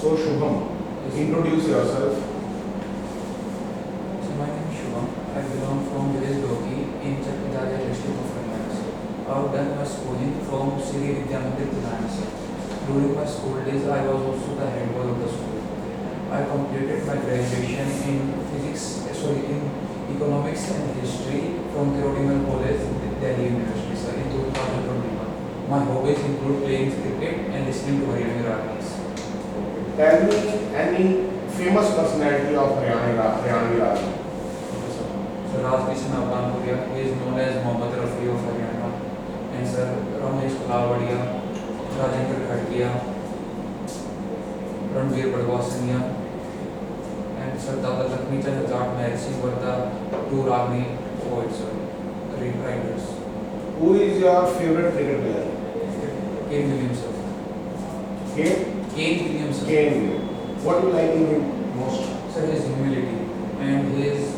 So Shubham, introduce yourself. So my name is Shubham. I belong from village Doki in Chakidaya district of Haryana. I have done my schooling from Sri Vidya Mandir, Telangana. During my school days, I was also the head boy of the school. I completed my graduation in economics and history from Theoretical College, Delhi University, sir, in 2021. My hobbies include playing cricket and listening to Haryana Ragas. Tell me any famous personality of Haryana Raj. So Rajkishan Avganpuria, he is known as Mohammad Rafi of Haryana, and Sir Ramesh Kalavadia, Rajendra Khadkia, Ranveer Badwasania, and Sir Dada Lakshmi Chand Jat Meher Singh were the two Ragni poets, writers. Who is your favorite cricket player? Kane Williamson. Kane? Kane Williamson. Kane. What do you like in him most? Sir, his humility and his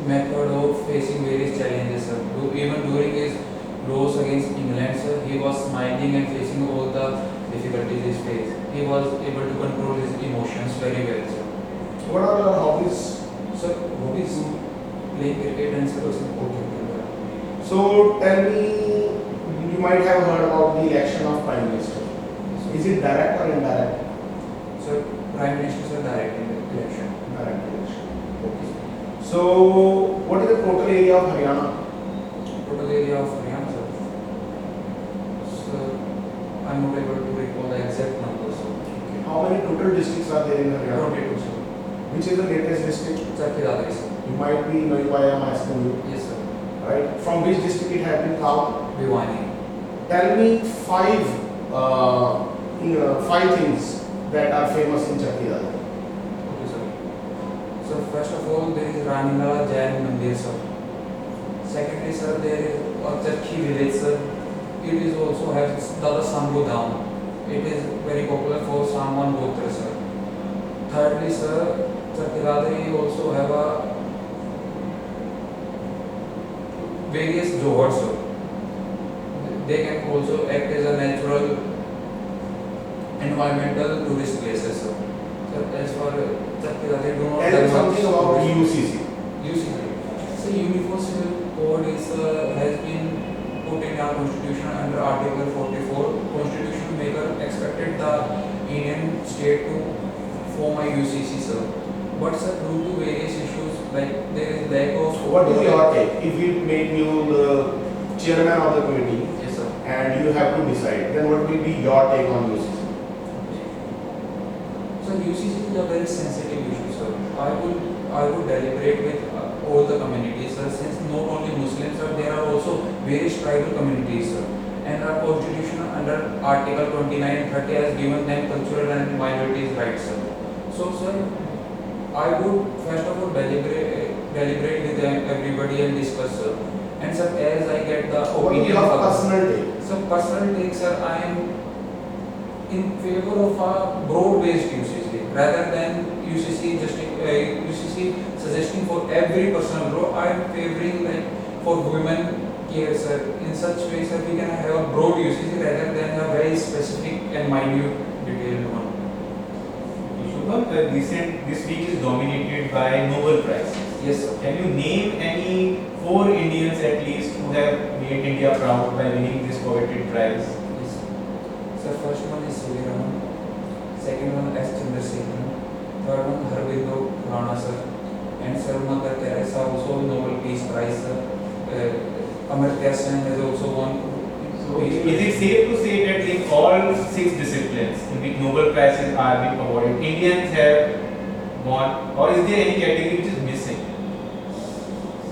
method of facing various challenges, sir. Even during his loss against England, sir, he was smiling and facing all the difficulties he faced. He was able to control his emotions very well, sir. What are your hobbies? Sir, hobbies playing cricket and sir, supporting cricket. So tell me, you might have heard about the election of Prime Minister. Is it direct or indirect? Sir, Prime Minister, sir, directing the election. Direct election. Okay. So what is the total area of Haryana? Total area of Haryana, sir. Sir, I'm not able to recall the exact numbers, sir. How many total districts are there in Haryana? 22, sir. Which is the latest district? Chakidaya, sir. You might be knowing why I am asking you. Yes, sir. Right? From which district it has been carved? Bhiwani. Tell me five things that are famous in Chakidaya. Okay, sir. So first of all, there is Ranila Jain Mandir, sir. Secondly, sir, there is Chakhi village, sir. It is also has Dada Sambhu Dham. It is very popular for Saman Gotra, sir. Thirdly, sir, Chakidaya also have a various Johors, sir. They can also act as a natural environmental tourist places, sir. So as for Chakidaya, do not Tell me have something much about tourism. UCC. UCC. So universal code is has been put in our constitution under Article 44. Constitution maker expected the Indian state to form a UCC, sir. But sir, due to various issues like there is lack of. What is your take? If we make you the chairman of the committee Yes, sir. and you have to decide, then what will be your take on UCC? So UCC is a very sensitive issue, sir. I would deliberate with all the communities, sir. Since not only Muslims, sir, there are also various tribal communities, sir. And our constitution under Article 29 and 30 has given them cultural and minorities rights, sir. So, sir, I would first of all deliberate with them, everybody and discuss, sir. And sir, as I get the What is opinion your of others. personal take? So personal take, sir, I am in favor of a broad-based UCC rather than UCC suggesting for every personal growth. I am favoring like for women care, sir. In such way, sir, we can have a broad UCC rather than a very specific and minute detailed one. Shubham, this week is dominated by Nobel Prize. Yes, sir. Can you name any 4 Indians at least who have made India proud by winning this coveted prize? Yes. Sir, first one is C.V. Raman. Second one S. Chandrasekharan. Third one Harbindo Rana, sir. And Sir Mother Teresa also Nobel Peace Prize, sir. Amartya Sen has also won. So is it safe to say that in all 6 disciplines in which Nobel Prizes are being awarded, Indians have won, or is there any category which is missing?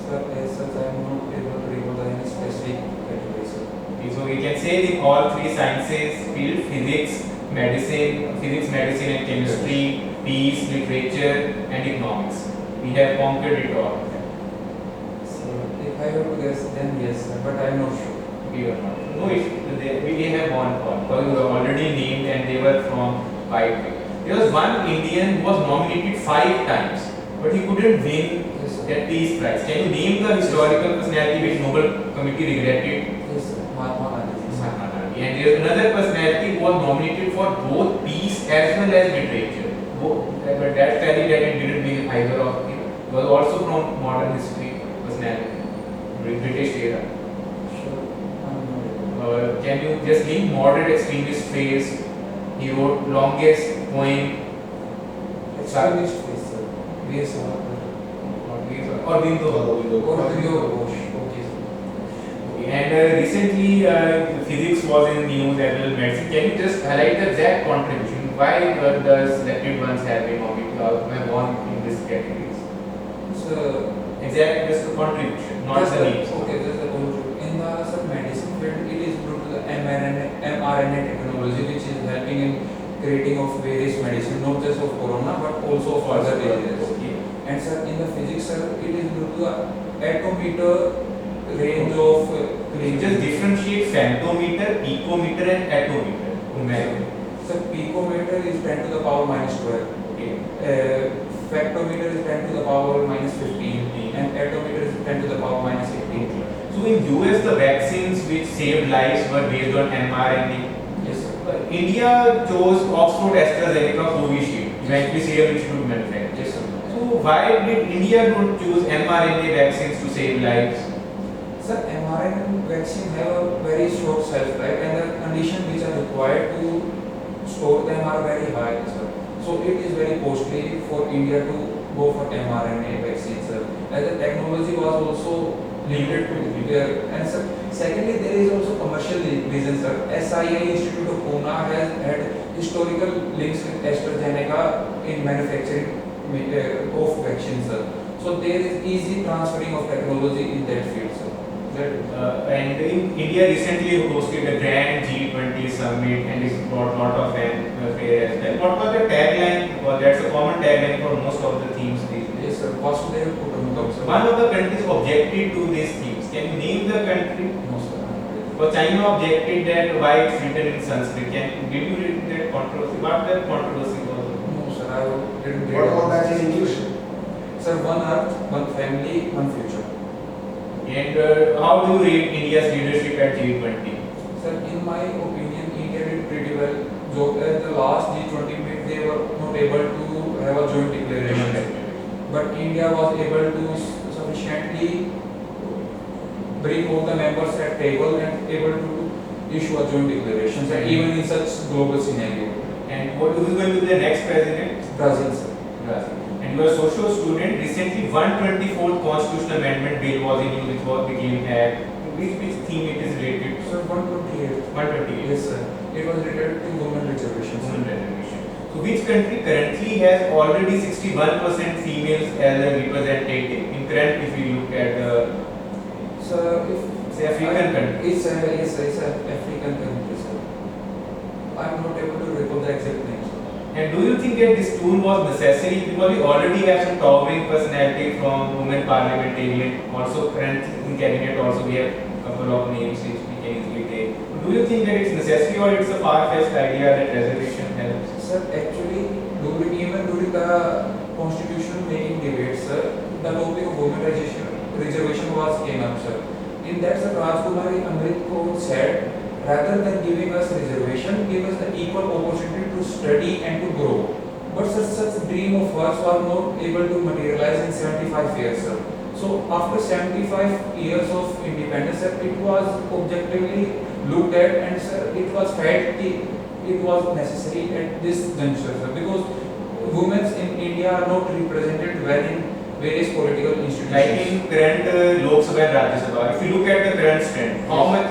Sir, as such, I am not able to recall any specific category, sir. Okay, so we can say in all 3 sciences field, physics, medicine and chemistry, peace, literature and economics, we have conquered it all. So, if I have to guess, then yes, sir, but I am not sure. We are not. No, we have won all because we were already named and they were from 5. There was one Indian who was nominated 5 times, but he couldn't win Yes, sir. that Peace Prize. Can you name the historical personality which Nobel Committee regretted? Yes, sir. Mahatma Gandhi, sir. Mahatma Gandhi. And there is another personality who was nominated for both peace as well as literature. But that tally that it didn't mean either of them. Was also from modern history personality, British era. Sure. I'm Can you just name moderate extremist phrase? He wrote longest poem. not extremist face, sir. Yes, sir. Or Bindo. Or Rio Ghosh. Okay, sir. And recently, physics was in news as well as medicine. Can you just highlight the exact contribution? Why the selected ones have been won in this categories? So, Exact, just the contribution, not just the names. okay, just the contribution. In the sir, medicine field, it is due to the mRNA technology, which is helping in creating of various medicine, not just of corona, but also of other diseases. Okay. And sir, in the physics, sir, it is due to the atometer range of Just differentiate femtometer, picometer, and attometer. So picometer is 10 to the power minus 12. Okay. Factometer is 10 to the power minus 15, and atometer is 10 to the power minus 18. So in US, the vaccines which saved lives were based on mRNA. Yes, sir. India chose Oxford AstraZeneca Covishield, eventually Serum Institute manufactured. Yes, sir. So why did India not choose mRNA vaccines to save lives? Sir, mRNA vaccine have a very short shelf life, and the conditions which are required to store them are very high, sir. So it is very costly for India to go for mRNA vaccine, sir. As the technology was also limited to there. And sir, secondly, there is also commercial reason, sir. SII Institute of Pune has had historical links with AstraZeneca in manufacturing of vaccines, sir. So there is easy transferring of technology in that field, sir. And in India recently hosted a grand G20 summit and it brought a lot of fanfare as well. What was the tagline? Well, that's a common tagline for most of the themes these days. Yes, sir. Vasudhaiva Kutumbakam, sir. One of the countries objected to these themes. Can you name the country? No, sir. Well, China objected that why it's written in Sanskrit. Did you read that controversy? What that controversy was? No, sir. I didn't read What it. about that in English? Sir, one earth, one family, one future. And how do you rate India's leadership at G20? Sir, in my opinion, India did pretty well. So at the last G20 meet, they were not able to have a joint declaration. But India was able to sufficiently bring all the members at table and able to issue a joint declaration, sir, even in such global scenario. And who is going to be the next president? Brazil, sir. Brazil. And you are a social student. Recently, 124th Constitutional Amendment Bill was in use, which became act. Which theme it is related to? Sir, 128. 128. Yes, sir. It was related to women reservations. Women reservation. So, which country currently has already 61% females as a representative? In current, if you look at the Sir, if say African country. It's an African country, sir. I'm not able to recall the exact name, sir. And do you think that this tool was necessary because we already have some towering personality from women parliamentarian, also currently in cabinet also we have a couple of names which we can easily take. Do you think that it's necessary or it's a far-fetched idea that reservation helps? Sir, actually, even during the constitution making debate, sir, the topic of women reservation was came up, sir. In that, sir, Rajkumari Amrit Kaur said, rather than giving us reservation, give us the equal opportunity to study and to grow. But sir, such dream of hers was not able to materialize in 75 years, sir. So after 75 years of independence, sir, it was objectively looked at and sir, it was felt it was necessary at this juncture, sir, because women in India are not represented well in various political institutions. Like in current Lok Sabha and Rajya Sabha, if you look at the current trend, how much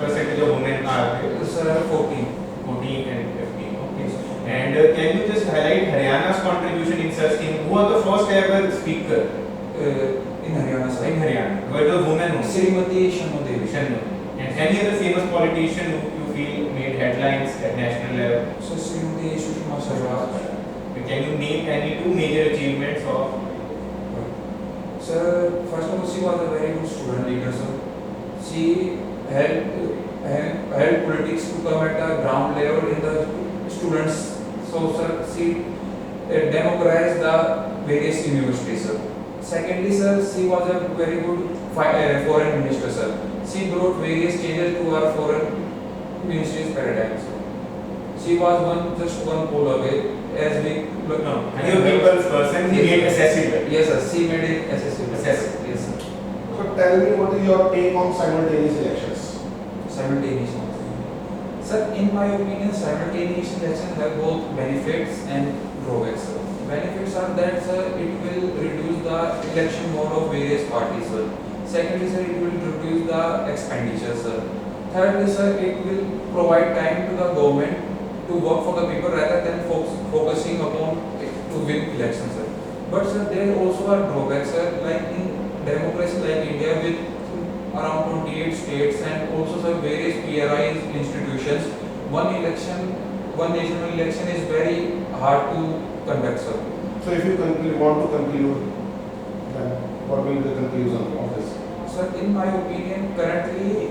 percentage of women are there? Sir, 14. 14 and 15. Okay. And can you just highlight Haryana's contribution in such thing? Who was the first ever speaker In Haryana, sir. in Haryana? Were the women only? Srimati Shanmu Devi. And any other famous politician who you feel made headlines at national level? So Srimati Sushma Swaraj. Can you name any two major achievements of? Sir, first of all, she was a very good student leader, sir. She helped politics to come at the ground level in the students. So, sir, she democratized the various universities, sir. Secondly, sir, she was a very good foreign minister, sir. She brought various changes to our foreign ministry's paradigm. Sir. She was just one pole away as we look now. And your people's person, he made accessible. Yes, sir. She made it accessible. Accessible. Yes, sir. So tell me, what is your take on simultaneous elections? Simultaneous. Sir, in my opinion, simultaneous elections have both benefits and drawbacks. Sir. Benefits are that, sir, it will reduce the election mode of various parties. Sir. Secondly, sir, it will reduce the expenditure. Sir. Thirdly, sir, it will provide time to the government to work for the people rather than focusing upon to win elections. Sir. But sir, there also are drawbacks. Sir, like in democracy like India with around 28 states and also sir, various PRI institutions, one national election is very hard to conduct. Sir. So if you want to conclude, then what will be the conclusion of this? Sir, in my opinion, currently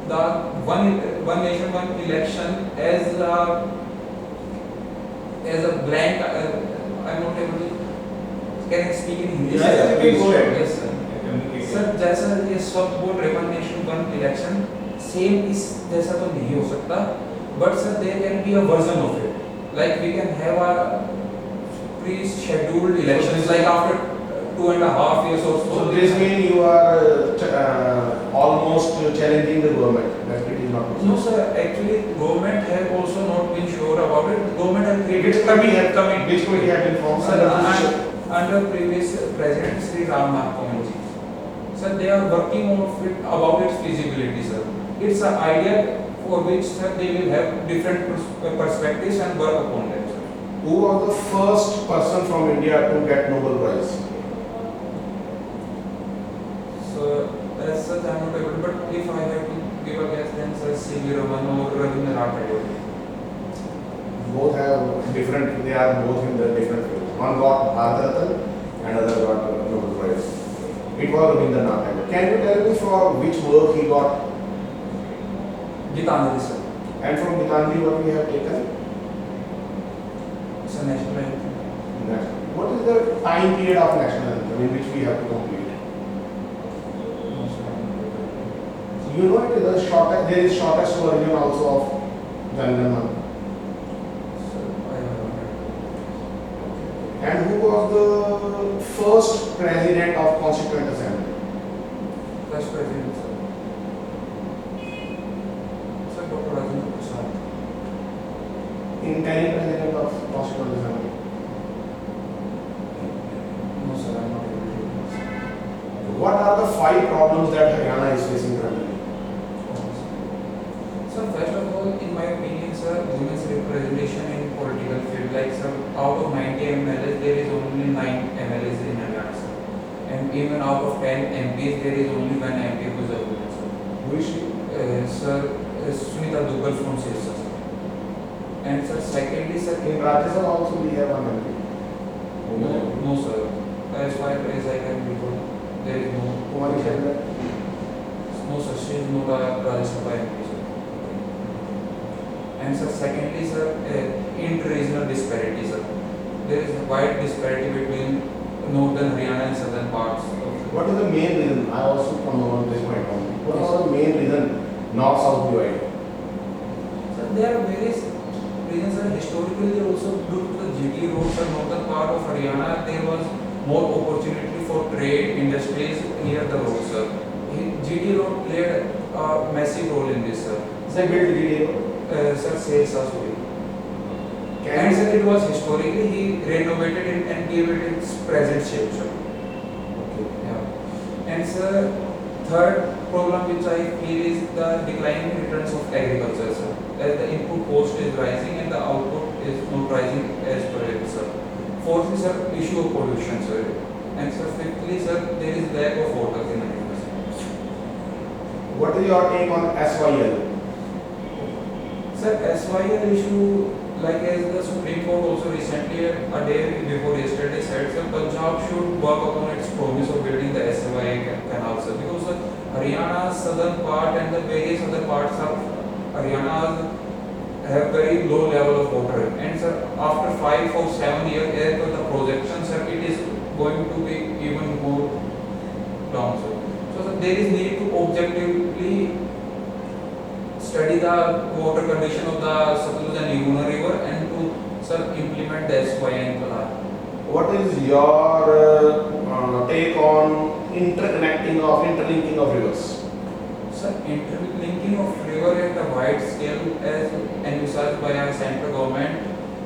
the one nation one election as a blank. I'm not able to. Can I speak in English? Yes, please go ahead. Yes, sir. Sir जैसा ये सब बोल रहे one nation one election same इस जैसा तो नहीं हो सकता but sir there can be a version of it like we can have a pre scheduled elections like after 2.5 years or so. So this means you are almost challenging the government that it is not possible. No sir, actually government have also not been sure about it. Government have created Which committee have been formed? Sir, under previous President Sri Ram Nath Kovind ji. Sir, they are working on it about its feasibility, sir. It's an idea for which, sir, they will have different perspectives and work upon them, sir. Who was the first person from India to get Nobel Prize? So, as such, I am not able, but if I have to give a guess, then sir, C.V. Raman or Rabindranath Tagore. Both have different, they are both in the different fields. One got Bharat Ratna and other got Nobel Prize. It was Rabindranath Tagore. Can you tell me for which work he got? Gitanjali, sir. And from Gitanjali what we have taken? It's a national anthem. What is the time period of national anthem in which we have to complete? No, sir, I am not able to. You know it is the shortest, there is shortest version also of Jan Gan Man. Sir, I have not heard. And who was the first president of Constituent Assembly? First President, sir. Sir, Dr. Rajendra Prasad. Interim president of Constituent Assembly. No, sir, I am not able to. What are the 5 problems that Haryana is facing currently? Sir, first of all, in my opinion, sir, women's representation in political field, like sir, out of 90 MLAs, there is only 9 MLAs in Haryana, sir. And even out of 10 MPs, there is only 1 MP who is a woman, sir. Who is she? Sir, Sunita Duggal from Sirsa, sir. And sir, secondly, sir, In Rajya Sabha also we have one MP. no, sir. As far as I can recall, there is no. Kumari Shandra. No, sir, she is not a Rajya Sabha MP, sir. And sir, secondly, sir, inter-regional disparity, sir. There is a wide disparity between northern Haryana and southern parts. What is the main reason? I also come on this point only. What was the main reason north-south divide? So there are various reasons, sir. Historically, also due to the GT roads, the northern part of Haryana, there was more opportunity for trade, industries near the road, sir. GT road played a massive role in this, sir. They built GDA. Sir, sales are sorry. Can And you sir, it was historically, he renovated it and gave it its present shape, sir. Okay. Yeah. And sir, third problem which I feel is the declining returns of agriculture, sir. As the input cost is rising and the output is not rising as per it, sir. Fourthly, sir, issue of pollution, sir. And sir, fifthly, sir, there is lack of water in Haryana, sir. What is your take on SYL? Sir, SYL issue, like as the Supreme Court also recently, a day before yesterday said, sir, Punjab should work upon its promise of building the SYL canal, sir. Because sir, Haryana's southern part and the various other parts of Haryana have very low level of water. And sir, after 5 or 7 years, as per the projections, sir, it is going to be even more down, sir. So sir, there is need to objectively study the water condition of the Satluj and Yamuna river and to sir implement the SYN plan. What is your take on interlinking of rivers? Sir, interlinking of river at a wide scale as envisaged by our central government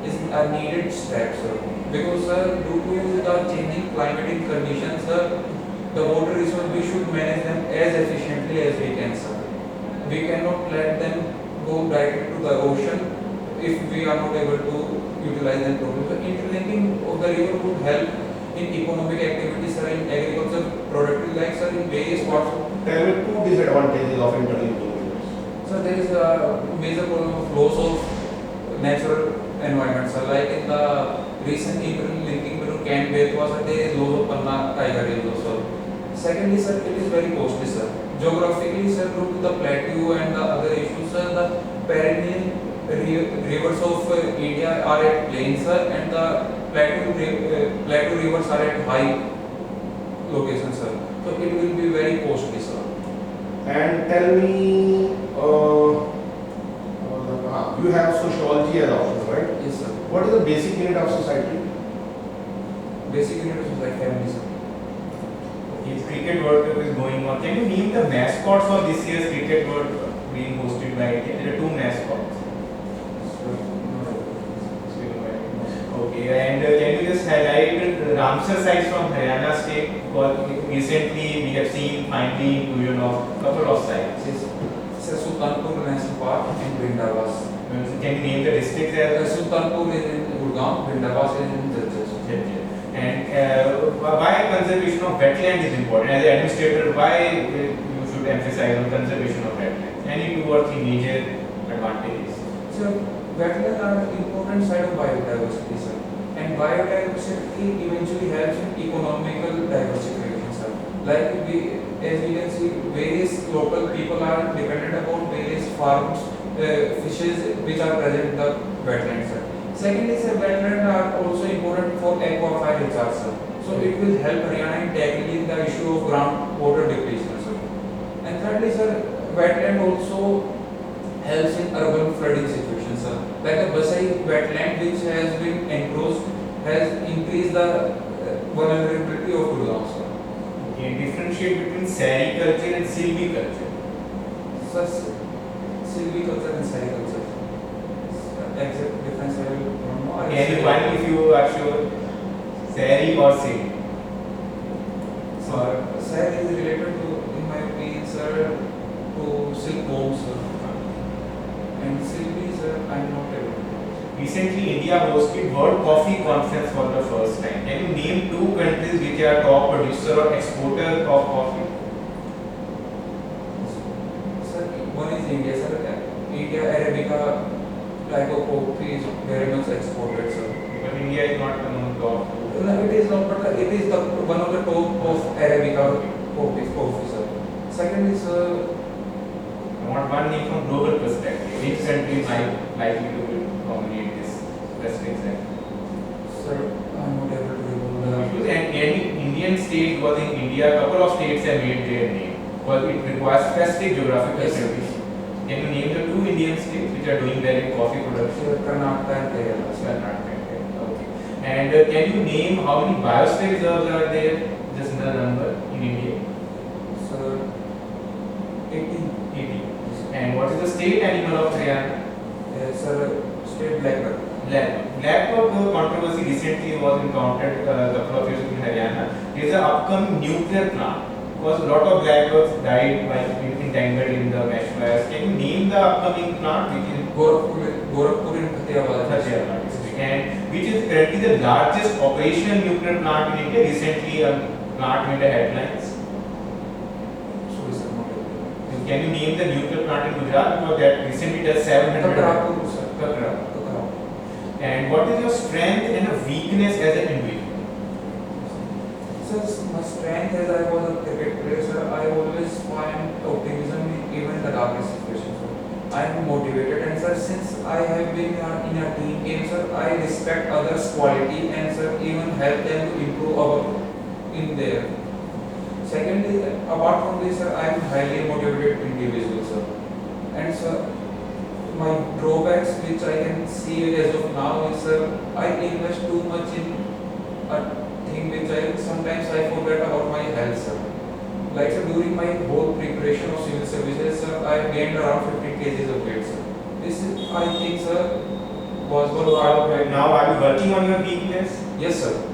is a needed step, sir. Because sir, due to the changing climatic conditions, sir, the water resource we should manage them as efficiently as we can, sir. We cannot let them go directly to the ocean if we are not able to utilize them properly. So interlinking of the river would help in economic activities, sir, in agriculture, productive life, sir, in various parts. Tell me two disadvantages of interlinking rivers. So there is a major problem of loss of natural environment, sir. Like in the recent interlinking between Camp Betwa, sir, there is loss of Panna tiger reserve also. Secondly, sir, it is very costly, sir. Geographically, sir, due to the plateau and the other issues, sir, the perennial rivers of India are at plains, sir, and the plateau rivers are at high locations, sir. So it will be very costly, sir. And tell me, you have sociology as option, right? Yes, sir. What is the basic unit of society? Basic unit is like family, sir. Yes, cricket World Cup is going on. Can you name the mascots for this year's cricket World Cup being hosted by India? There are two mascots. Okay, and can you just highlight the Ramsar sites from Haryana state? Because recently we have seen finally inclusion of couple of sites. Yes, sir. Sultanpur National Park and Vindavas. Can you name the districts there? Sultanpur is in Gurgaon, Vindavas is in Jajjal. And why conservation of wetland is important? As an administrator, why you should emphasize on conservation of wetlands? Any two or three major advantages? So, wetlands are an important side of biodiversity, sir. And biodiversity eventually helps in economical diversification, sir. Like as we can see, various local people are dependent upon various farms, fishes which are present in the wetlands, sir. Secondly, sir, wetlands are also important for aquaculture recharge, sir. So it will help Haryana in tackling the issue of groundwater depletion, sir. And thirdly, sir, wetland also helps in urban flooding situations, sir. Like the Basai wetland, which has been encroached, has increased the vulnerability of Gurgaon, sir. Okay, differentiate between sericulture and silviculture. Sir, silviculture and sericulture. Exact difference I will don't know. Can you find if you are sure? Seri or sil? Sir is related to, in my opinion, sir, to silkworms, sir. And silky, sir, I am not able to. Recently, India hosted World Coffee Conference for the first time. Can you name two countries which are top producer or exporter of coffee? Sir, one is India, sir. India Arabica type of coffee is very much exported, sir. But India is not among top two. No, it is not, but it is the one of the top of Arabica coffee, sir. Second is, I want one name from global perspective. Which country is likely to dominate this specific sector? sir, I am not able to recall Because any Indian state was in India, a couple of states have made their name. Because it requires specific geographical Yes, sir. conditions. Can you name the two Indian states which are doing well in coffee production? Sir, Karnataka and Kerala, sir. Karnataka. Okay. And can you name how many biosphere reserves are there? Just the number in India. Sir, 18. 80. And what is the state animal of Haryana? Sir, state blackbird. Blackbird controversy recently was encountered a couple of years ago in Haryana. There is an upcoming nuclear plant because a lot of blackbirds died while entangled in the mesh wires. Can you name the upcoming plant which is Gorakhpur in Kathiawar. Haryana district and which is currently the largest operational nuclear plant in India? Recently, a plant made the headlines. Sorry, sir, not able. Can you name the nuclear plant in Gujarat? Because that recently does 700. Kakrapur, sir. Kakrapur. Kakrapur. And what is your strength and a weakness as an individual? Sir, my strength as I was a cricket player, sir, I always find optimism even in the darkest situations. I am motivated and sir, since I have been in a team game, sir, I respect others' quality and sir, even help them to improve in there. Secondly, apart from this, sir, I am highly motivated individual, sir. And sir, my drawbacks which I can see as of now is, sir, I invest too much in a thing which I sometimes I forget about my health, sir. Like, sir, during my whole preparation of civil services, sir, I gained around 15 kgs of weight, sir. This is, I think, sir, was one part of my. Now are you working on your weakness? Yes, sir.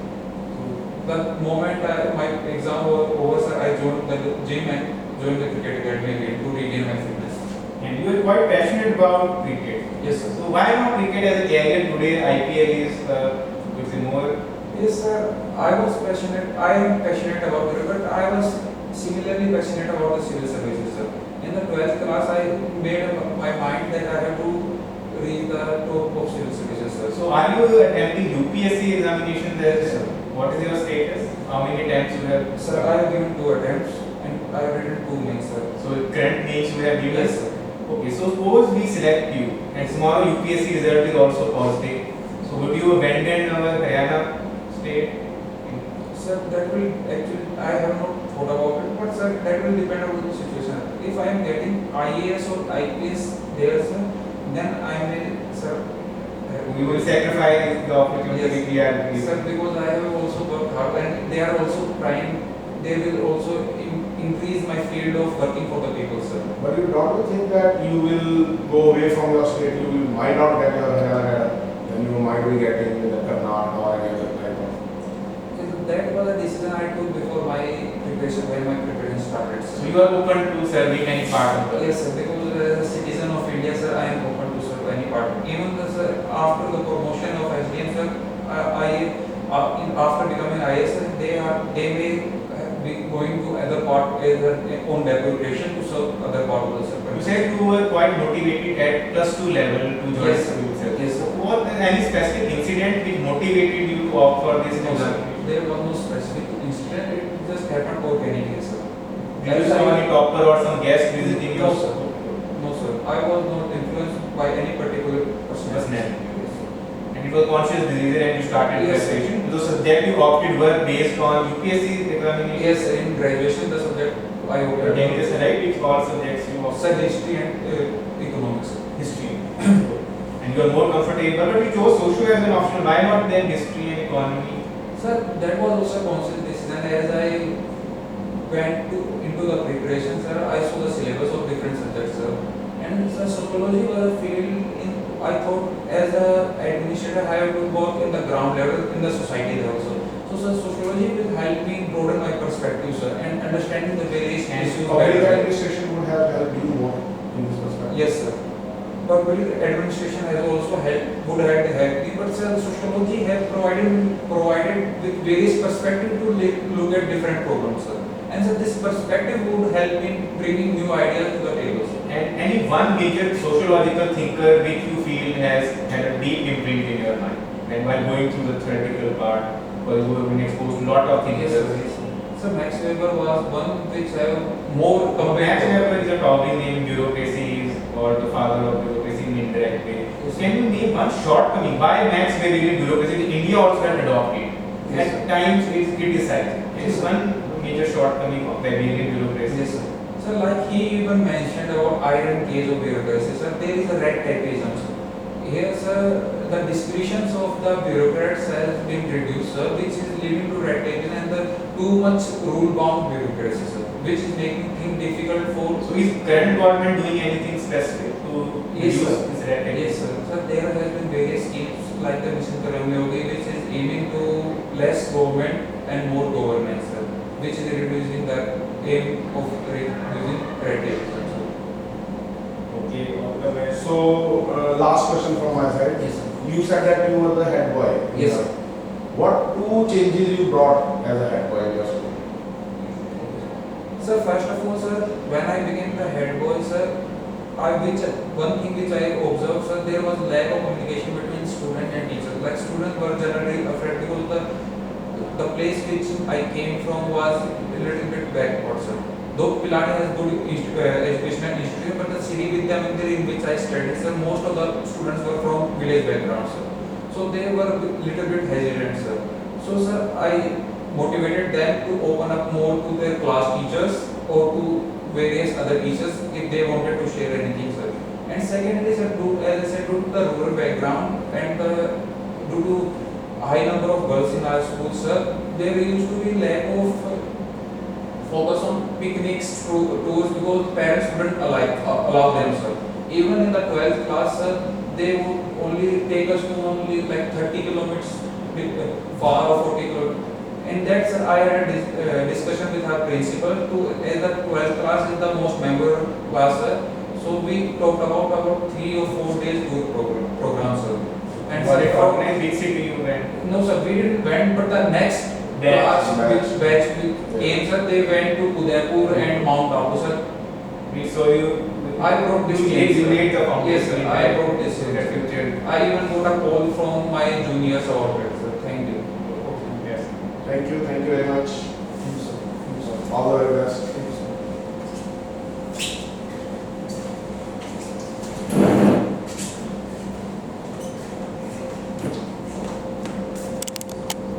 The moment my exam was over, sir, I joined the gym and joined the cricket academy again to regain my fitness. And you are quite passionate about cricket. Yes, sir. So why not cricket as a career today? IPL is it's more. Yes, sir. I was passionate. I am passionate about cricket, but I was similarly passionate about the civil services, sir. In the 12th class, I made up my mind that I have to reach the top of civil services, sir. So are you attempting UPSC examination there? Yes, sir. What is your status? How many attempts you have? Sir, I have given 2 attempts and I have written 2 mains, sir. So current names you have given? Yes, sir. Okay, so suppose we select you and tomorrow UPSC result is also positive. So would you abandon our Haryana state? Sir, that will actually, I have not thought about it, but sir, that will depend on the situation. If I am getting IAS or IPS there, sir, then I may, sir. We will sacrifice the opportunity we are Yes, given. sir, because I have also worked hard and they are also trying, they will also increase my field of working for the people, sir. But you don't think that you will go away from your state, you will, might not get your Haryana, then you might be getting the Karnataka or any other type of. That was a decision I took before my preparation, when my preparation started, So sir. you are open to serving any part of the. Yes, sir, because as a citizen of India, sir, I am open to serve any part. Even the, sir, after the promotion of SDM, sir, after becoming IAS, sir, they may be going to other part as their own deputation to serve other part of the You circle. said you were quite motivated at +2 level to join Yes, sir. civil service. Yes, sir. Was there any specific incident which motivated you to opt for this No, sir, examination? there was no specific incident, it just happened organically, sir. Did you saw any topper or some guest visiting No, your sir. No, sir. I was not influenced by any particular personality. personality? And it was conscious decision and you started Yes, sir. preparation. The subject you opted were based on UPSC examination. Yes, sir, in graduation, the subject I Can you opted. just write which all subjects you opted? Sir, history and economics. History. And you are more comfortable, but you chose socio as an option. Why not then history and economy? Sir, that was also a conscious decision. As I went into the preparation, sir, I saw the syllabus of different subjects, sir. And sir, sociology was a field in, I thought as a administrator I have to work in the ground level in the society level, sir. So sir, sociology will help me broaden my perspective, sir, and understanding the various And issues. Public better. administration would have helped you more in this perspective. Yes, sir. Public administration has also helped, would have helped me, but sir, sociology has provided with various perspective to look at different problems, sir. And so this perspective would help in bringing new ideas to the table, sir. And any one major sociological thinker which you feel has had a deep imprint in your mind, and while going through the theoretical part, because you have been exposed to a lot of things. Yes, sir. So Max Weber was one which have more Max compared. Weber is a towering name in bureaucracy, or the father of bureaucracy in indirect way. Yes. Can you name one shortcoming why Max Weber in bureaucracy India also had adopted? Yes, At sir. times it is criticized. It Yes, is sir. one major shortcoming of Weberian bureaucracy. Yes, sir. So like he even mentioned about iron cage of bureaucracy, sir, there is a red tapeism, sir. Here, sir, the discretions of the bureaucrats has been reduced, sir, which is leading to red tape and the too much rule-bound bureaucracy, sir, which is making things difficult for. So is current government doing anything specific to Yes, reduce sir. this red tape? Yes, sir. Sir, there has been various schemes like the Mission Karmyogi, which is aiming to less government and more governance, sir, which is reducing the aim of reducing red tape, sir. Okay, all the way. So, last question from my side. Yes, sir. You said that you were the head boy. Yes, sir. What 2 changes you brought as a head boy in your school? Sir, first of all, sir, when I became the head boy, sir, one thing which I observed, sir, there was lack of communication between student and teacher. Like students were generally afraid because the place which I came from was a little bit backward, sir. Though Pilani has good educational institution, but the city Vidya Mandir in which I studied, sir, most of the students were from village background, sir. So they were a little bit hesitant, sir. So, sir, I motivated them to open up more to their class teachers or to various other teachers if they wanted to share anything, sir. And secondly, sir, as I said, due to the rural background and due to high number of girls in our schools, sir, there used to be lack of focus on picnics, tours, because parents wouldn't allow them, sir. Even in the 12th class, sir, they would only take us to only like 30 kilometers far or 40 kilometers. And that's I had a discussion with our principal to as the 12th class is the most memorable class, sir. So we talked about 3 or 4 days tour program, sir. And Was sir, it organized? Which city you went? no, sir, we didn't went, but the next Batch. which batch we came, sir, they went to Udaipur and Mount Abu, sir. So you. I brought this You change, you sir. made the Yes, foundation. sir, I brought this So change, that sir. picture. I even got a call from my juniors about it, sir. Thank you. Yes. Thank you very much. Thank you, sir. All the very best.